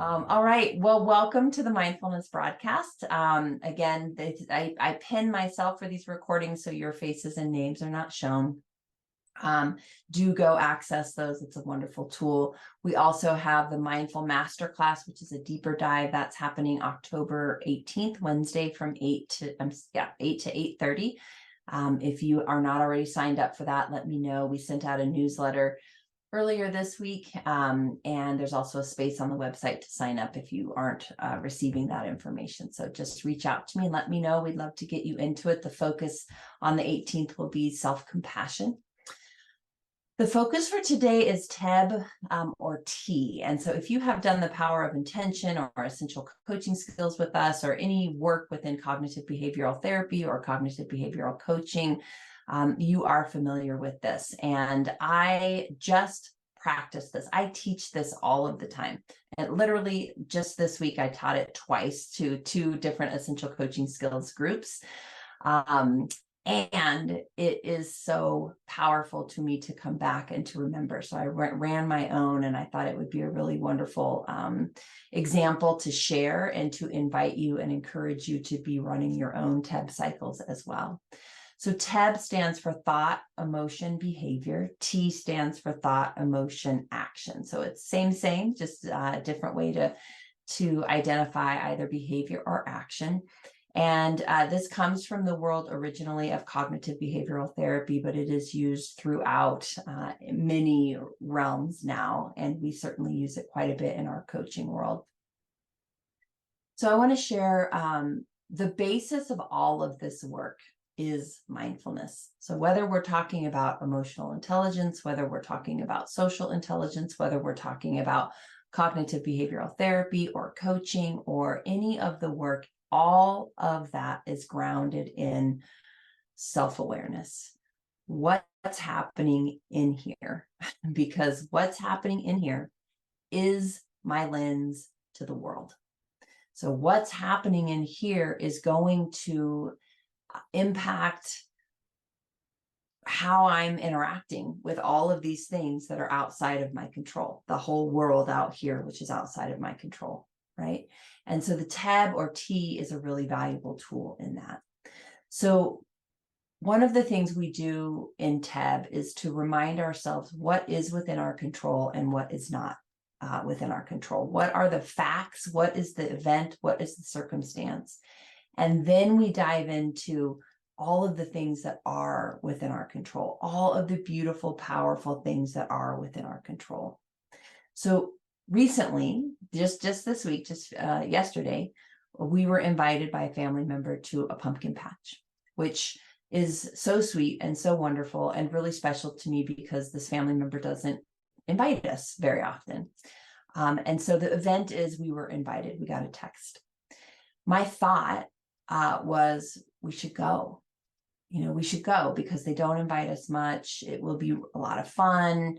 All right. Well, welcome to the Mindfulness broadcast. Again, I pin myself for these recordings so your faces and names are not shown. Do go access those. It's a wonderful tool. We also have the Mindful Masterclass, which is a deeper dive that's happening October 18th, Wednesday from 8 to 8:30. If you are not already signed up for that, let me know. We sent out a newsletter earlier this week, and there's also a space on the website to sign up if you aren't receiving that information. So just reach out to me and let me know. We'd love to get you into it. The focus on the 18th will be self-compassion. The focus for today is T.E.B or T. And so if you have done the power of intention or essential coaching skills with us, or any work within cognitive behavioral therapy or cognitive behavioral coaching, you are familiar with this. And I just practice this. I teach this all of the time. And literally just this week, I taught it twice to 2 different essential coaching skills groups. And it is so powerful to me to come back and to remember. So I ran my own, and I thought it would be a really wonderful example to share and to invite you and encourage you to be running your own T.E.B cycles as well. So T.E.B stands for thought, emotion, behavior. T stands for thought, emotion, action. So it's same, just a different way to identify either behavior or action. And this comes from the world originally of cognitive behavioral therapy, but it is used throughout many realms now, and we certainly use it quite a bit in our coaching world. So I want to share the basis of all of this work is mindfulness. So whether we're talking about emotional intelligence, whether we're talking about social intelligence, whether we're talking about cognitive behavioral therapy or coaching or any of the work, all of that is grounded in self-awareness. What's happening in here? Because what's happening in here is my lens to the world. So what's happening in here is going to impact how I'm interacting with all of these things that are outside of my control, the whole world out here, which is outside of my control, right? And so the T.E.B or T is a really valuable tool in that. So one of the things we do in T.E.B is to remind ourselves what is within our control and what is not within our control. What are the facts? What is the event? What is the circumstance? And then we dive into all of the things that are within our control, all of the beautiful, powerful things that are within our control. So recently, just this week, yesterday, we were invited by a family member to a pumpkin patch, which is so sweet and so wonderful and really special to me because this family member doesn't invite us very often. And so the event is we were invited. We got a text. My thought was we should go. We should go because they don't invite us much. It will be a lot of fun.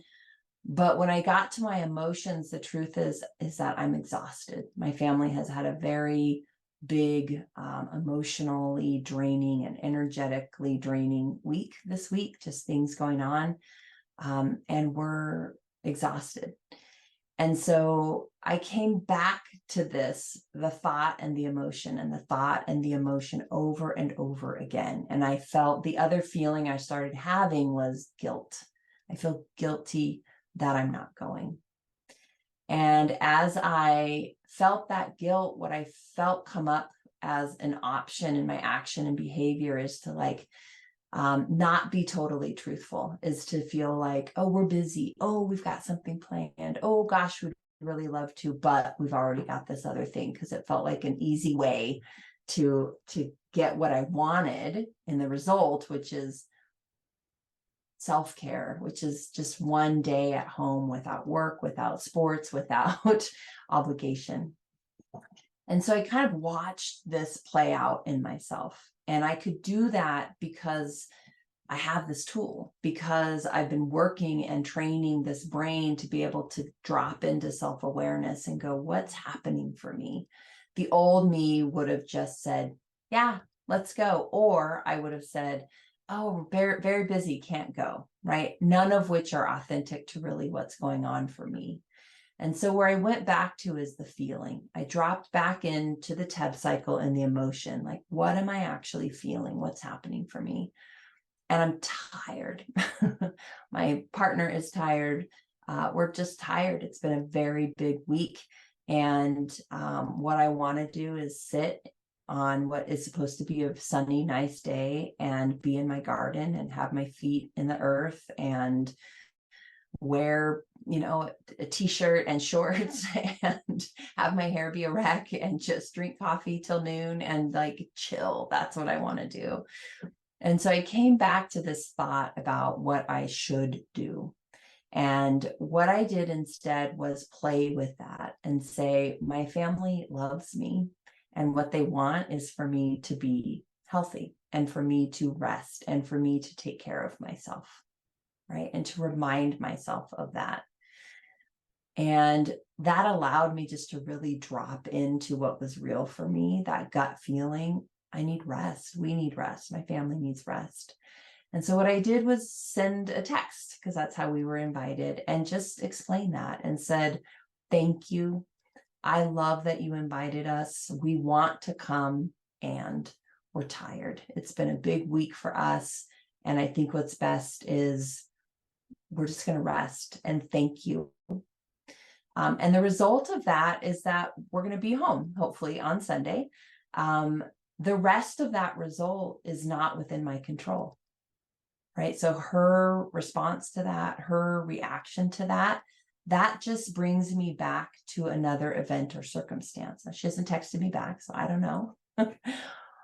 But when I got to my emotions, the truth is that I'm exhausted. My family has had a very big, emotionally draining and energetically draining week this week, just things going on. And we're exhausted. And so I came back to the thought and the emotion, and the thought and the emotion over and over again. And I felt the other feeling I started having was guilt. I feel guilty that I'm not going. And as I felt that guilt, what I felt come up as an option in my action and behavior is to not be totally truthful, is to feel like, oh, we're busy. Oh, we've got something planned. Oh gosh, we'd really love to, but we've already got this other thing, because it felt like an easy way to get what I wanted in the result, which is self-care, which is just one day at home without work, without sports, without obligation. And so I kind of watched this play out in myself. And I could do that because I have this tool, because I've been working and training this brain to be able to drop into self-awareness and go, what's happening for me? The old me would have just said, yeah, let's go. Or I would have said, oh, very, very busy, can't go, right? None of which are authentic to really what's going on for me. And so where I went back to is the feeling. I dropped back into the T.E.B cycle and the emotion. Like, what am I actually feeling? What's happening for me? And I'm tired. My partner is tired. We're just tired. It's been a very big week. And what I want to do is sit on what is supposed to be a sunny, nice day and be in my garden and have my feet in the earth and wear, a t-shirt and shorts and have my hair be a wreck and just drink coffee till noon and like chill. That's what I want to do. And so I came back to this thought about what I should do. And what I did instead was play with that and say, my family loves me. And what they want is for me to be healthy and for me to rest and for me to take care of myself, right? And to remind myself of that. And that allowed me just to really drop into what was real for me, that gut feeling. I need rest. We need rest. My family needs rest. And so what I did was send a text, because that's how we were invited, and just explain that and said, thank you. I love that you invited us. We want to come and we're tired. It's been a big week for us. And I think what's best is we're just going to rest and thank you. And the result of that is that we're going to be home, hopefully on Sunday. The rest of that result is not within my control, right? So her response to that, her reaction to that, that just brings me back to another event or circumstance. Now, she hasn't texted me back, so I don't know.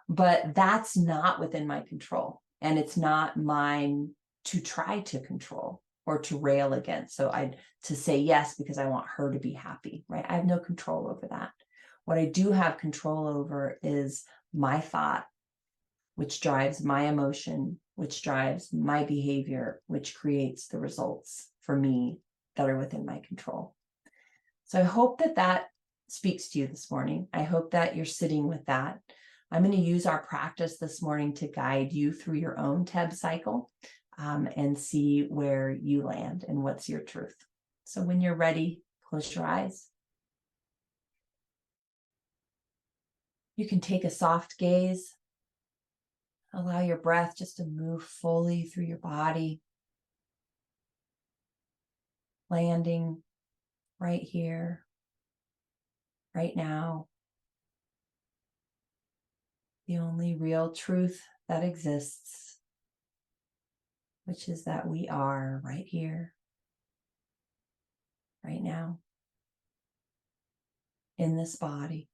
But that's not within my control. And it's not mine to try to control or to rail against. So to say yes because I want her to be happy, right? I have no control over that. What I do have control over is my thought, which drives my emotion, which drives my behavior, which creates the results for me that are within my control. So I hope that that speaks to you this morning. I hope that you're sitting with that. I'm going to use our practice this morning to guide you through your own T.E.B cycle and see where you land and what's your truth. So when you're ready, close your eyes. You can take a soft gaze. Allow your breath just to move fully through your body, landing right here, right now. The only real truth that exists, which is that we are right here, right now, in this body.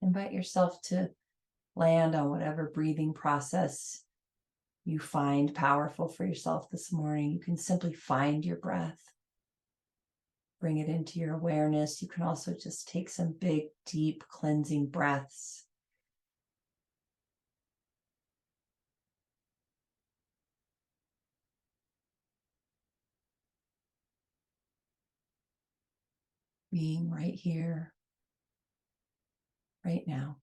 Invite yourself to land on whatever breathing process you find powerful for yourself this morning. You can simply find your breath, bring it into your awareness. You can also just take some big, deep cleansing breaths. Being right here, right now.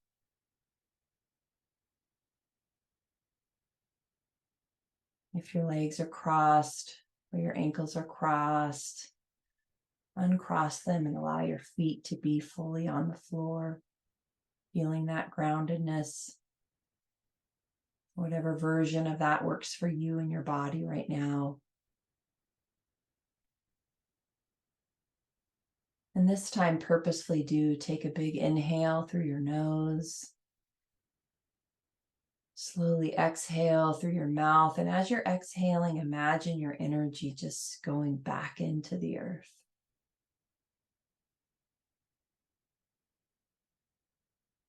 If your legs are crossed or your ankles are crossed, uncross them and allow your feet to be fully on the floor, feeling that groundedness. Whatever version of that works for you and your body right now. And this time, purposefully do take a big inhale through your nose. Slowly exhale through your mouth. And as you're exhaling, imagine your energy just going back into the earth.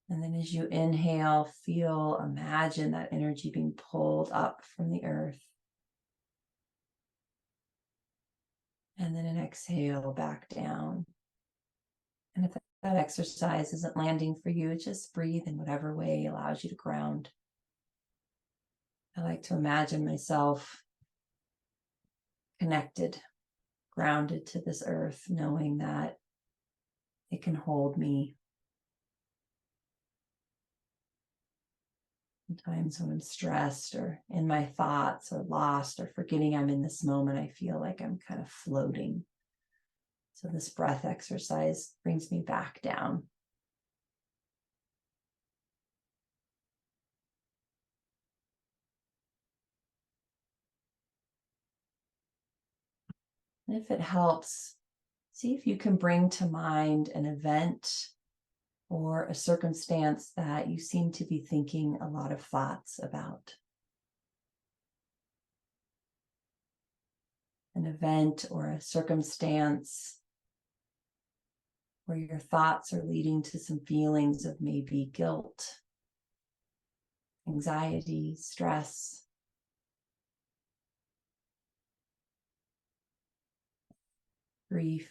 And then as you inhale, imagine that energy being pulled up from the earth. And then an exhale back down. And if that exercise isn't landing for you, just breathe in whatever way allows you to ground. I like to imagine myself connected, grounded to this earth, knowing that it can hold me. Sometimes when I'm stressed or in my thoughts or lost or forgetting I'm in this moment, I feel like I'm kind of floating. So this breath exercise brings me back down. And if it helps, see if you can bring to mind an event or a circumstance that you seem to be thinking a lot of thoughts about. An event or a circumstance where your thoughts are leading to some feelings of maybe guilt, anxiety, stress, grief,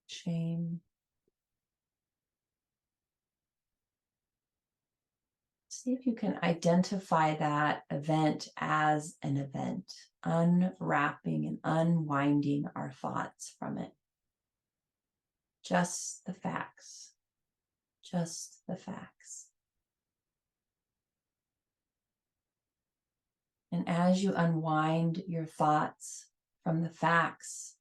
shame. See if you can identify that event as an event, unwrapping and unwinding our thoughts from it. Just the facts. Just the facts. And as you unwind your thoughts from the facts,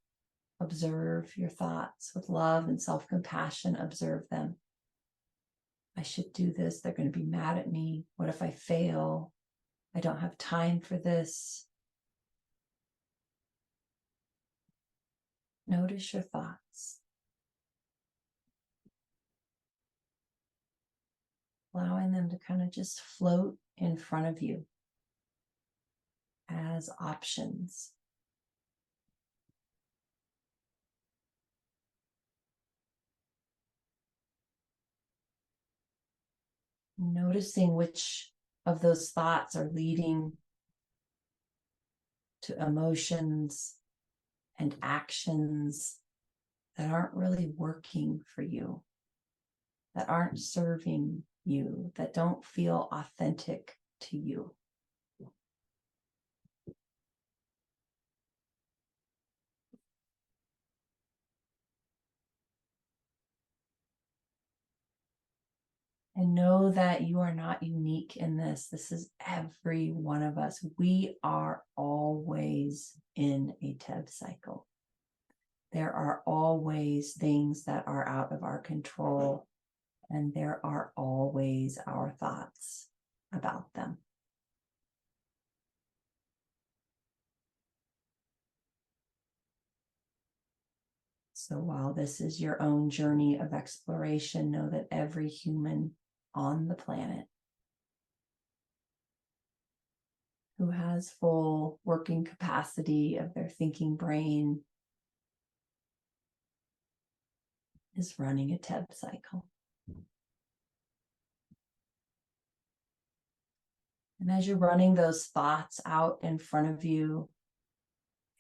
observe your thoughts with love and self-compassion. Observe them. I should do this. They're going to be mad at me. What if I fail? I don't have time for this. Notice your thoughts. Allowing them to kind of just float in front of you as options. Noticing which of those thoughts are leading to emotions and actions that aren't really working for you, that aren't serving you, that don't feel authentic to you. And know that you are not unique in this. This is every one of us. We are always in a T.E.B cycle. There are always things that are out of our control, and there are always our thoughts about them. So while this is your own journey of exploration, know that every human on the planet who has full working capacity of their thinking brain is running a T.E.B cycle. And as you're running those thoughts out in front of you,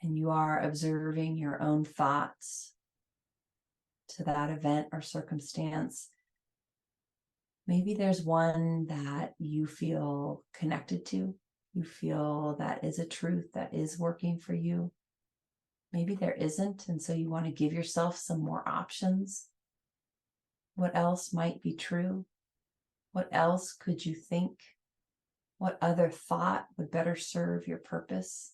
and you are observing your own thoughts to that event or circumstance, maybe there's one that you feel connected to. You feel that is a truth that is working for you. Maybe there isn't, and so you want to give yourself some more options. What else might be true? What else could you think? What other thought would better serve your purpose?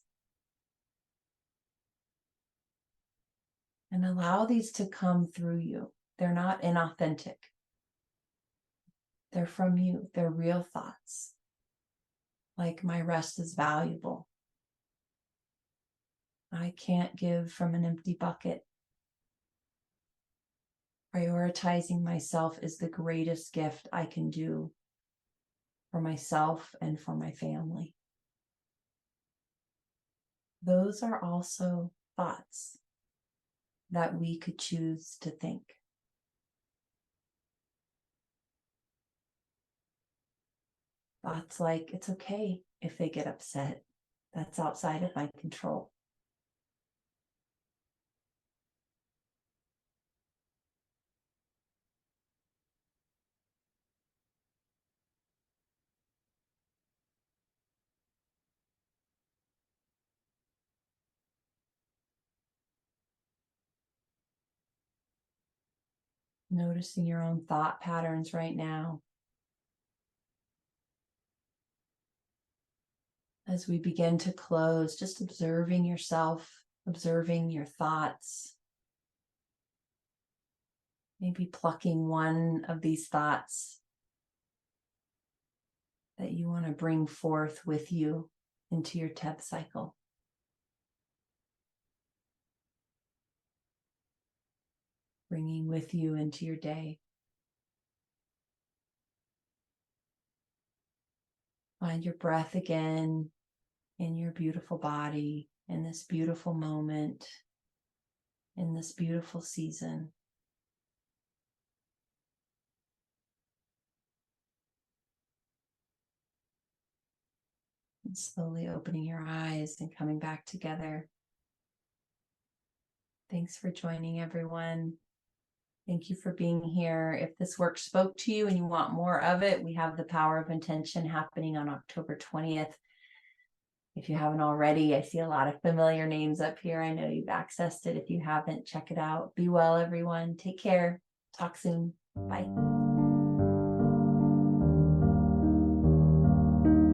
And allow these to come through you. They're not inauthentic. They're from you. They're real thoughts. Like, my rest is valuable. I can't give from an empty bucket. Prioritizing myself is the greatest gift I can do for myself and for my family. Those are also thoughts that we could choose to think. Thoughts like, it's okay if they get upset. That's outside of my control. Noticing your own thought patterns right now. As we begin to close, just observing yourself, observing your thoughts. Maybe plucking one of these thoughts that you want to bring forth with you into your T.E.B cycle. Bringing with you into your day. Find your breath again in your beautiful body, in this beautiful moment, in this beautiful season. And slowly opening your eyes and coming back together. Thanks for joining, everyone. Thank you for being here. If this work spoke to you and you want more of it, we have the Power of Intention happening on October 20th. If you haven't already, I see a lot of familiar names up here. I know you've accessed it. If you haven't, check it out. Be well, everyone. Take care. Talk soon. Bye.